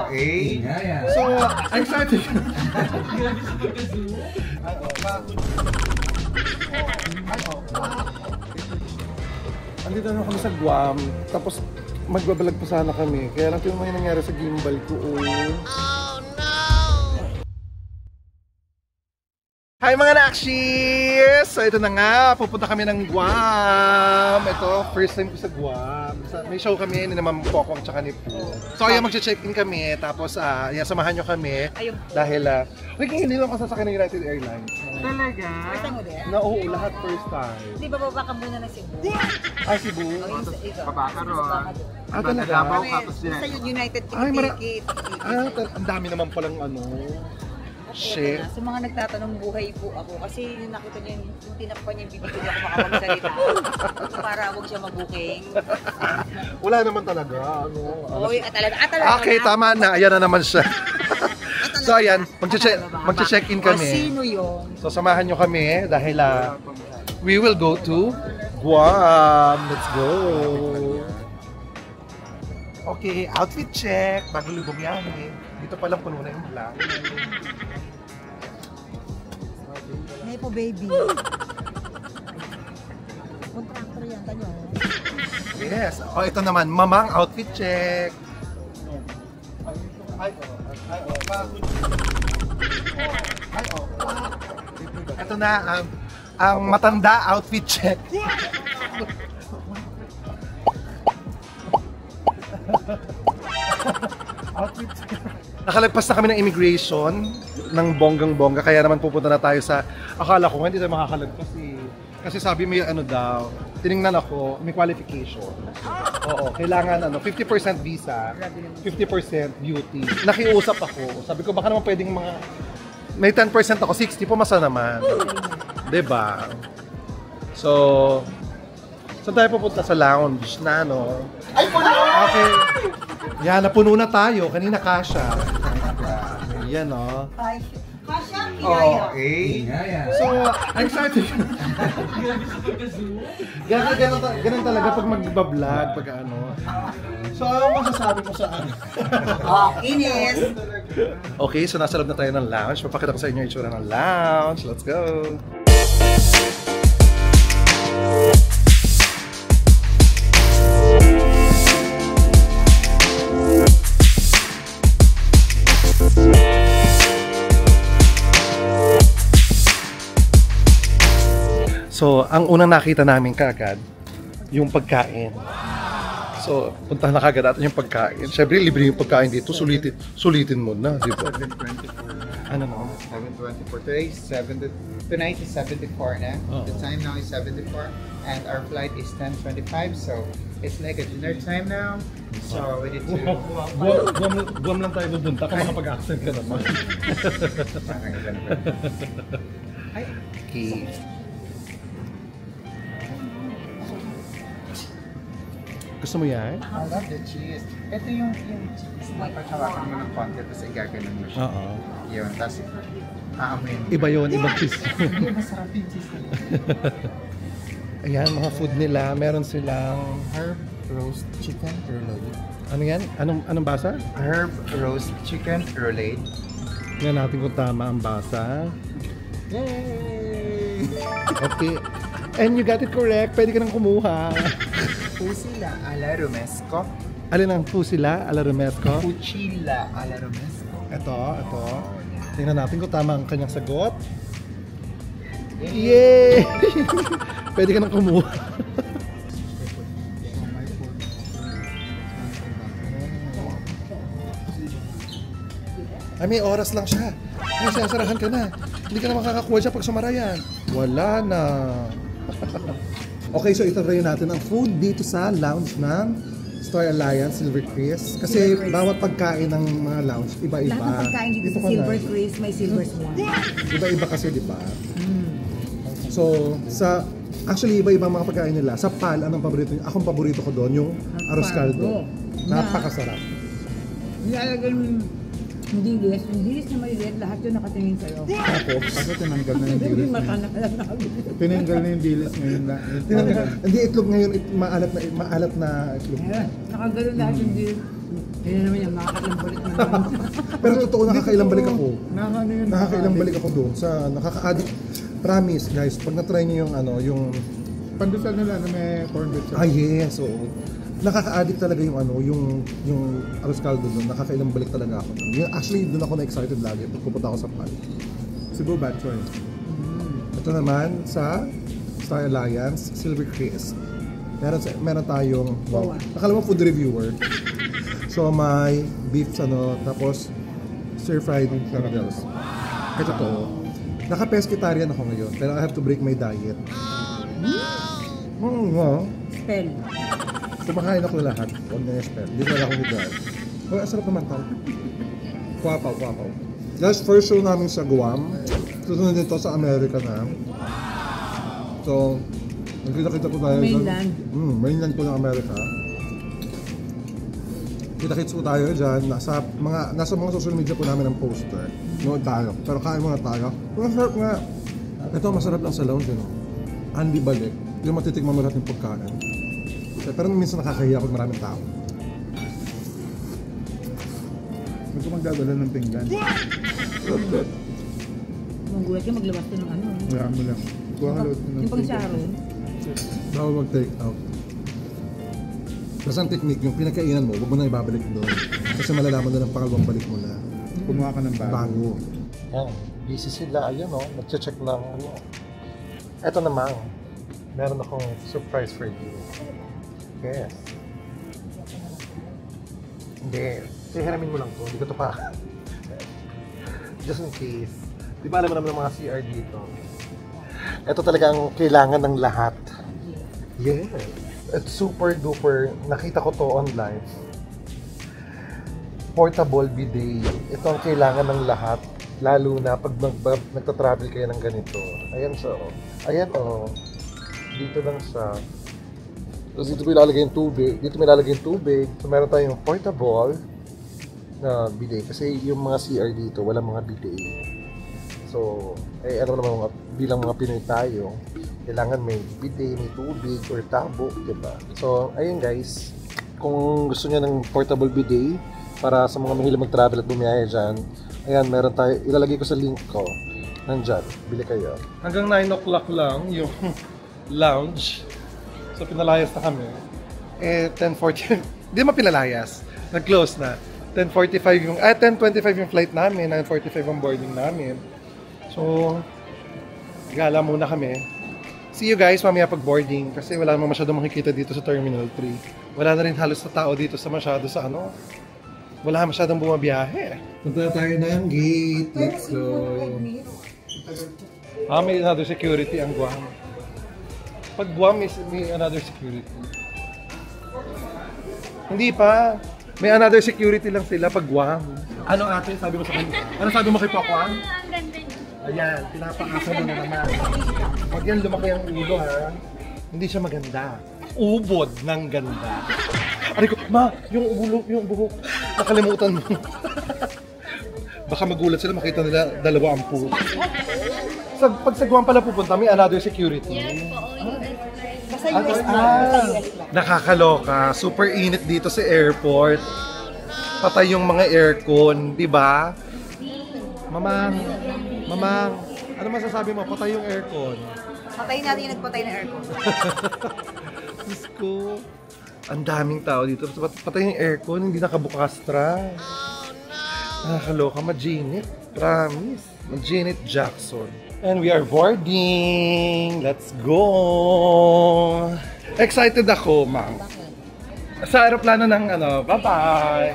Okay. So, I'm excited. Andito na kami sa Guam, tapos magbabalag pa sana kami. Kaya lang tingnan mo yung nangyari sa gimbal ko. Oh no! Hi mga Nakshis! So ito na nga, pupunta kami ng Guam. Ito, first time ko sa Guam. May show kami ni naman Pokong tsaka ni Po. So ayan, mag-check-in kami. Tapos ayan, samahan nyo kami. Dahil, hindi lang ako sasakay ng United Airlines. Talaga? First time mo din? Oo, lahat first time. Di ba bababa ka muna ng Cebu? Ay, Cebu? Babaka ron. Talaga? Davao ka, tapos Sa United Ay, Ticket. ang dami naman palang shit. Sa mga nagtatanong buhay po ako kasi yung nakita niya yung tinakpan niya yung bibig ko ako makapagsalita. Para huwag siya mag-booking. Wala naman talaga. Oy, talaga. Okay, tama na. Ayan na naman siya. So ayan, mag-check-in kami. Sino yun? So samahan nyo kami dahil we will go to Guam. Let's go. Okay, outfit check. Bago lubog yan eh. Dito palang puno na yung vlog. Nepo baby. Contractor yan, tanyo. Yes. O ito naman, mamang outfit check. Ito na ang matanda outfit check. Outfit check. Nakalagpas na kami ng immigration ng bonggang-bongga, kaya naman pupunta na tayo sa, akala ko hindi tayo makakalagpas eh. Kasi sabi may daw, tinignan ako, may qualification. Oo, kailangan 50% visa, 50% beauty. Nakiusap ako, sabi ko baka naman pwedeng may 10% ako, 60 pumasa naman. Diba? So, saan tayo pupunta? Sa lounge na, no? Ay, puno! Okay. Yan, napuno na tayo. Kanina kasha. Yan, no? Kasha, Okay. So, I'm excited. Ganun talaga pag mag-vlog, pag ano. So, ano masasabi mo sa ano? Ines! Okay, so nasa loob na tayo ng lounge. Papakita ko sa inyo yung itsura ng lounge. Let's go! So, ang unang nakita namin kagad, yung pagkain. So, puntahan na kagad natin yung pagkain. Siyempre, libre yung pagkain dito. Sulitin mo na, di ba? 7:24. Ano no? 7:24. Tonight is 74 na. The time now is 74. And our flight is 10:25. So, it's like a dinner time now. So, we need to... Guam lang tayo pupunta kung makapag-accent ka naman. Okay. Gusto mo yan? I love the cheese. Ito yung cheese na paghawakan mo ng konti tapos igaganon mo siya. Oo. Yun, tapos aamoy mo. Iba yun, ibang cheese. Hindi, masarap yung cheese. Ayan, mga food nila. Meron silang Herb roast chicken roulade. ano yan? Anong basa? Herb roast chicken roulade. Tingnan natin kung tama ang basa. Yay! Okay. And you got it correct. Pwede ka nang kumuha. Pusila ala romesco. Alin ang pusila? Ala romesco? Puchila ala romesco. Ito. Tingnan natin kung tama ang kanyang sagot. Yay! Pwede ka nang kumuha. Ay, may oras lang siya. Ay, sasarahan ka na. Hindi ka na makakakuha siya pag sumarayan. Wala na. Okay, so ito try natin ang food dito sa lounge ng Star Alliance Silver Chris. Kasi bawat pagkain ng mga lounge, iba-iba. Lahat ng pagkain dito sa Silver Chris, may Silver Swan. Iba-iba kasi, di ba? So, actually, iba-iba mga pagkain nila. Sa PAL, anong paborito niyo? Akong paborito ko doon, yung arroz caldo. Napakasarap. Nilalagyan yung dilis na maliliit, lahat yun nakatingin sa'yo. Ako tinanggal na yung Hindi dilis. makanalang namin. Tinanggal na yung dilis ngayon na. Hindi itlog ngayon, maalat na itlog. Nakagano'n lahat yung dilis. Yun naman yung nakakailang balik na naman. Pero totoo, nakakailang balik ako. Nakakaano yun? Nakakailang balik ako doon sa nakaka-addict. Promise guys, pag na-try niyo yung ano, yung Pandesal nila na may corned beef siya. yes, oo. Nakaka-addict talaga yung ano, yung arroz caldo doon. Nakakailang balik talaga ako doon. Actually, doon ako na-excited lagi pag pupunta ako sa Paris. Cebu bad choice. Ito naman sa Star Alliance, Silver Crisp. Meron tayong, wow, nakala mo food reviewer. So may beef tapos stir-fried noodles. Ito to. Naka-pescatarian ako ngayon, pero I have to break my diet. Spell. Kumakain ako lahat. Huwag na yung spell. Hindi na ako hidal. Oh, asarap naman tao. Kwapaw. Last first show namin sa Guam. Susunod dito sa Amerika na. So, nagkita-kita po tayo. Mainland. Mainland po ng Amerika. Kita-kits po tayo dyan. Nasa mga social media po namin ang poster. Nood tayo. Pero kain muna tayo. Masarap nga. Ito, masarap lang sa lounge. Andy balik. Yung matitikman mo lahat ng pagkain. Pero minsan nakakahiya pag maraming tao. Huwag ko magdadala ng pinggan. Manggulat ka, maglabas ka ng ano. Wala mo lang. Kuha ka load ng Yung pang Sharon. Bawal mag-take out. Basta ang technique, yung pinakainan mo, huwag mo na ibabalik doon. Kasi malalaman na ng pangalawang balik mo na. Kumuha ka ng bago. Yan, busy sila. Ayun nag-check ng ano. Eto naman, meron akong surprise for you. Yes. Hindi. Hiramin mo lang to. Hindi ko to pa. Just in case. Di ba alam mo naman ng mga CR dito? Ito talaga ang kailangan ng lahat. Yes. It's super duper. Nakita ko to online. Portable bidet. Ito ang kailangan ng lahat. Lalo na pag nagta-travel kayo ng ganito. Ayan siya. Ayan dito lang siya. Tapos dito may lalagay yung tubig. Dito may lalagay yung tubig. So meron tayong portable na bidet. Kasi yung mga CR dito, walang mga bidet. So, alam naman bilang mga Pinoy tayo, kailangan may bidet, may tubig, or tabo, diba? So, ayun guys. Kung gusto niyo ng portable bidet, para sa mga mahilig mag-travel at bumiyaya dyan, ayan, meron tayo. Ilalagay ko sa link ko. Nandyan. Bili kayo. Hanggang 9 o'clock lang yung lounge. So, pinalayas na kami. 10:40. Hindi mo pinalayas. Nag-close na. 10:25 yung flight namin. 9:45 ang boarding namin. So, gala muna kami. See you guys mamaya pag boarding. Kasi wala naman masyadong makikita dito sa Terminal 3. Wala na rin halos na tao dito sa wala masyadong bumabiyahe. Punta tayo ng gate. Let's go. May another security ang Guam. Pag Guam may another security. Hindi pa. May another security lang sila pag Guam. Ano ate? Sabi mo sa kanya? Ano sabi mo kay Pakuan? Ang ganda niya. Ayan, pinapakasa mo na naman. Pag yan lumaki ang ulo ha, hindi siya maganda. Ubod ng ganda. Aray ko, ma, yung buhok, nakalimutan mo. Baka magulat sila, makita nila 2 ang puso. Pag sa Guam pala pupunta, may another security. Yes po, Basta US lang. Nakakaloka, super init dito sa airport. Patay yung mga aircon, di ba? Mamang, ano masasabi mo? Patay yung aircon. Patayin natin yung nagpatay na aircon. Diyos ko. Ang daming tao dito. Patay yung aircon, hindi nakabukas tra. Nakakaloka, Janet. Promise. Janet Jackson. And we are boarding. Let's go. Excited ako, ma'am. Sa aeroplano ng bye-bye.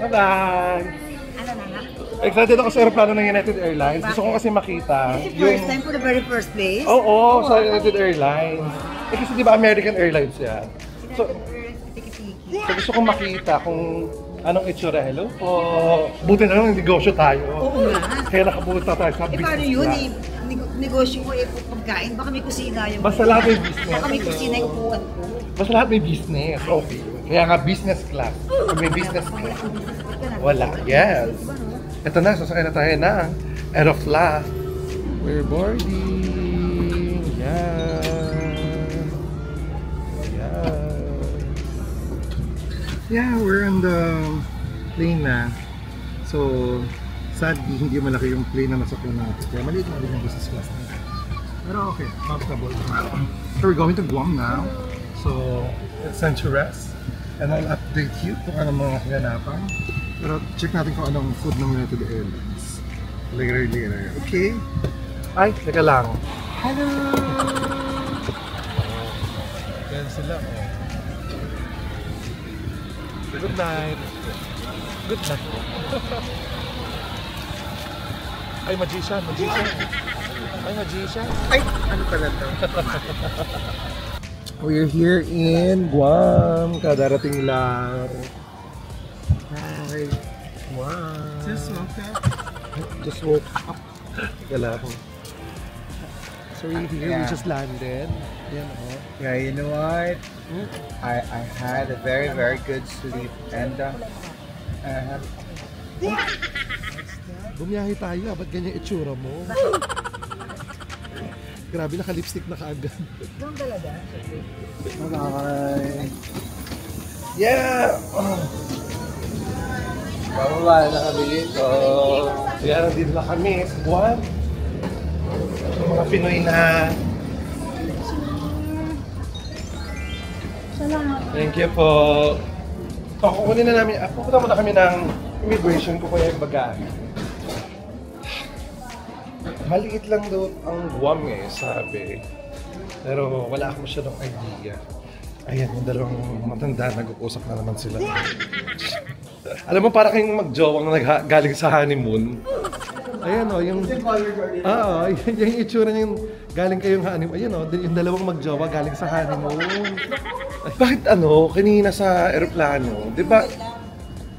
Bye-bye. Ano na nga? Excited ako sa aeroplano ng United Airlines. Gusto ko kasi makita. First time for the very first place? Oo, sa United Airlines. Kasi di ba American Airlines yan? So gusto kong makita kung anong itsura. Hello po. Buti na lang negosyo tayo. Oo nga. Kaya nakapunta tayo sa business Paano yun class. Negosyo ko pagkain. Baka may kusina yung... Basta lahat may business. Baka may kusina yung upuan ko. Basta lahat may business. Okay. Kaya nga business class. Pag may business class. Wala. Yes. Ito na, sasakay na tayo ng Aeroflot. We're boarding. Yan. Yan. Yeah, we're on the plane na. So, sadly, hindi malaki yung plane na nasa plane natin. Kaya maliit na din yung business class natin. Pero okay, comfortable. So, we're going to Guam now. So, it's time to rest. And I'll update you kung anong mga kaganapan. Pero check natin kung anong food ng United Airlines. Later. Okay? Ay, teka lang. Hello! Yan sila. Good night. Good night. Ay, magician. Ay, magician. Ay, ano pala to? We're here in Guam. Kadarating lang. Hi. Wow. Just woke up. Gala ko. So we're here. Yeah. We just landed. Yan, oh. Yeah, you know what? I had a very, very good sleep and I had Bumiyahe tayo. Ba't ganyan itsura mo? Grabe, naka-lipstick na kaagad. Doon talaga? Bye! Yeah! Oh. bababa na kami dito. Kaya nandito na kami sa Guam. Mga Pinoy na. Thank you po. So, kukunin na namin. Pupunta muna kami ng immigration ko kaya yung bagahe. Maliit lang daw ang Guam sabi. Pero wala ako masyadong idea. Ayan, yung dalawang matanda, nag-uusap na naman sila. Alam mo, para kayong mag-jowang galing sa honeymoon. Ayan o, yung itsura niya yung galing kayong honeymoon. Ayan o, yung dalawang mag-jowa galing sa honeymoon. Ay, bakit kanina sa aeroplano, di ba,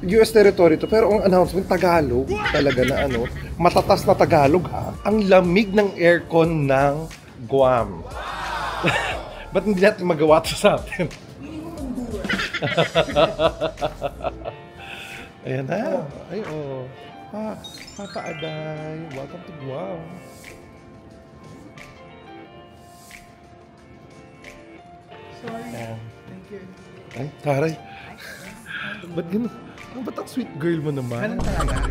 US territory to, pero ang announcement, Tagalog, talaga na matatas na Tagalog ha. Ang lamig ng aircon ng Guam. Ba't hindi natin magawa ito sa atin? Ayan na. Ay, oh. Papa Aday, welcome to Guam. Sorry. Ayan. Thank you. Ay, taray. Ba't gano'n? Ba't ang sweet girl mo naman? Ganun talaga.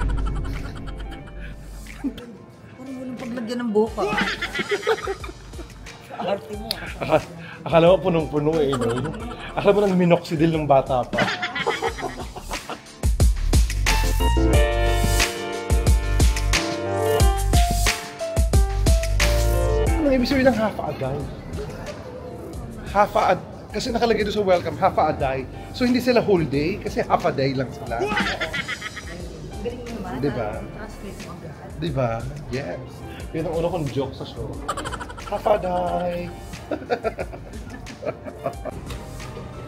Parang walang paglagyan ng buhok ah. Arte mo. Akala mo punong-puno no? Akala mo nang minoxidil ng bata pa. Anong ibig sabihin ng half-a-day? Kasi nakalagay doon sa welcome, half-a-day. So hindi sila whole day, kasi half-a-day lang sila. Galing naman. Diba? Translate mo agad. Diba? Yes. Yun ang una kong joke sa show. Half-a-day!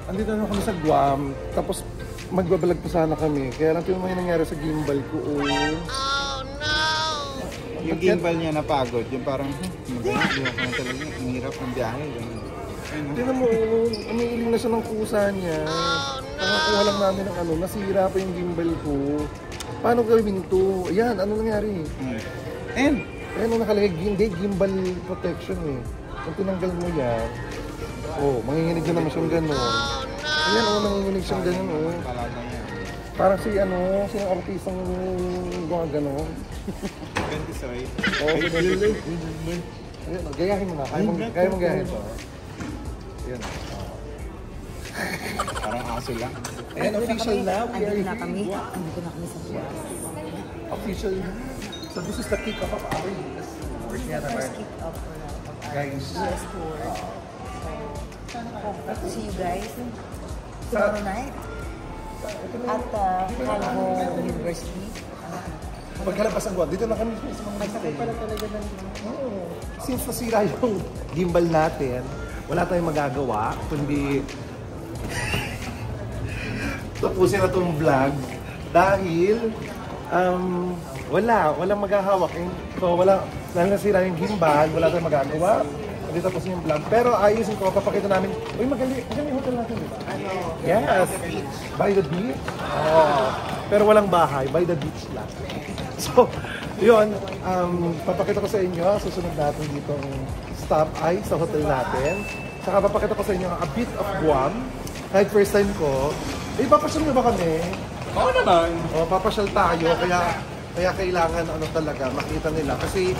Andito na kami sa Guam, tapos magbabalag pa sana kami. Kaya lang ito yung nangyari sa gimbal ko. Oh no! Yung gimbal niya napagod, yung parang, magaling, hindi ako na talaga, inirap ng biyahe. Tingnan mo, umiiling na siya ng kusa niya. Nakakuha lang namin ng nasira pa yung gimbal ko. Paano gawin ito? Ayan, ano nangyari? And, Ayan ang nakalagay, gimbal protection Kung tinanggal mo yan, manginginig na naman siyang gano'n. Ayan, nanginginig siyang gano'n. talaga niya. Parang si yung artistang gawa gano'n. 20 soy. Ayan, gayahin mo na. Kaya mong gayahin ito. Ayan. Parang aso lang. Ayan, official na. Andito na kami. Andito na kami sa buwan. Official na. So this is the kick-off of our US. First kick off for our Guys. US tour. So, hope to see you guys tomorrow night at Calvo University. Pagkalabas ang Guam, dito na kami sa mga stay. Since nasira yung gimbal natin, wala tayong magagawa, kundi tapusin na itong vlog dahil walang maghahawak. So dahil nasira yung gimbal, wala tayong magagawa. Hindi tapusin yung vlog. Pero ayusin ko, papakita namin, magaling hotel natin, di ba? Yes! By the beach? Pero walang bahay, by the beach lang. So, yun, papakita ko sa inyo, susunod natin ditong stop ay sa hotel natin. Saka papakita ko sa inyo a bit of Guam. Kahit first time ko. Papasyal na ba kami? Oo naman. Papasyal tayo, kaya kailangan talaga makita nila. Kasi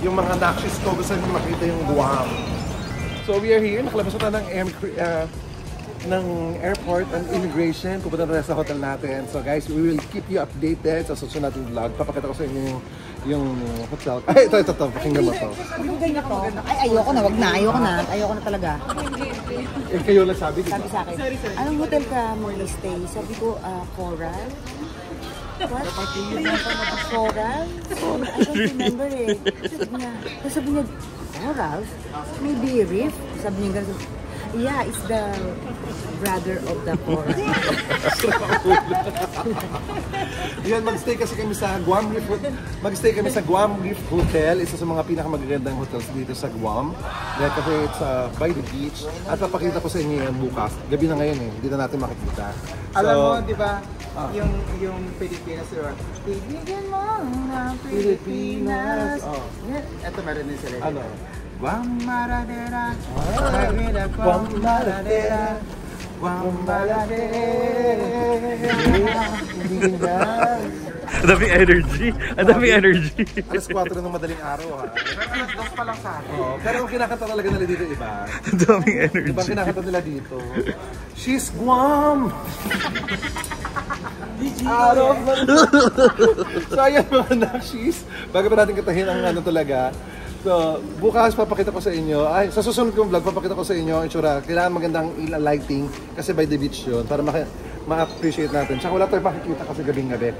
yung mga Nakshis ko gusto nila makita yung Guam. So we are here, nakalabas na tayo ng airport and immigration. Pupunta na tayo sa hotel natin. So guys, we will keep you updated sa susunod nating vlog. Papakita ko sa inyo yung hotel. Ay, ito, pakinggan mo to. Yung ganyan to. Ay, ayoko na, wag na. Ayoko na talaga. Kayo lang sabi, di ba? Sabi sa akin, anong hotel ka mo stay? Sabi ko, Coral. What? Coral? I don't remember eh. Sabi niya, Coral? Maybe Reef? Sabi niya gano'n. Yeah, it's the brother of the Coral. Yan, magstay kasi kami sa Guam Reef. Magstay kami sa Guam Reef Hotel, isa sa mga pinakamagagandang hotels dito sa Guam. Dahil kasi it's by the beach. At papakita ko sa inyo yan bukas. Gabi na ngayon eh, hindi na natin makikita. So, Alam mo, di ba, yung Pilipinas, diba? Ibigin mo ng Pilipinas. Ito meron din sila. ano? Guam Maradera, Guam Maradera, Guam Maradera. Ang daming energy. Ang daming energy. Alas 4 ng madaling araw ha. Alas 2 pa lang sa akin. Pero ang kinakanta talaga nila dito iba. Ang daming Diba energy. ang kinakanta nila dito? She's Guam! Out of my... So ayan mga Nakshis, bago pa natin katahin ang talaga. So, bukas papakita ko sa inyo, sa susunod kong vlog, papakita ko sa inyo ang itsura. Kailangan magandang lighting kasi by the beach yun para ma-appreciate natin. Tsaka wala tayong makikita kasi gabing-gabi.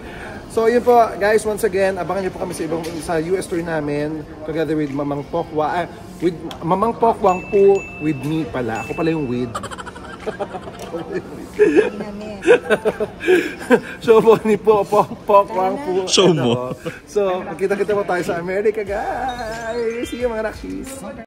So, yun po guys, once again, abangan niyo po kami sa US tour namin together with Mamang Pokwa. With Mamang Pokwang po with me pala. Ako pala yung with. Show mo ni Pokwang po. Show mo. So, kita-kita po tayo sa America guys. See you mga Nakshis.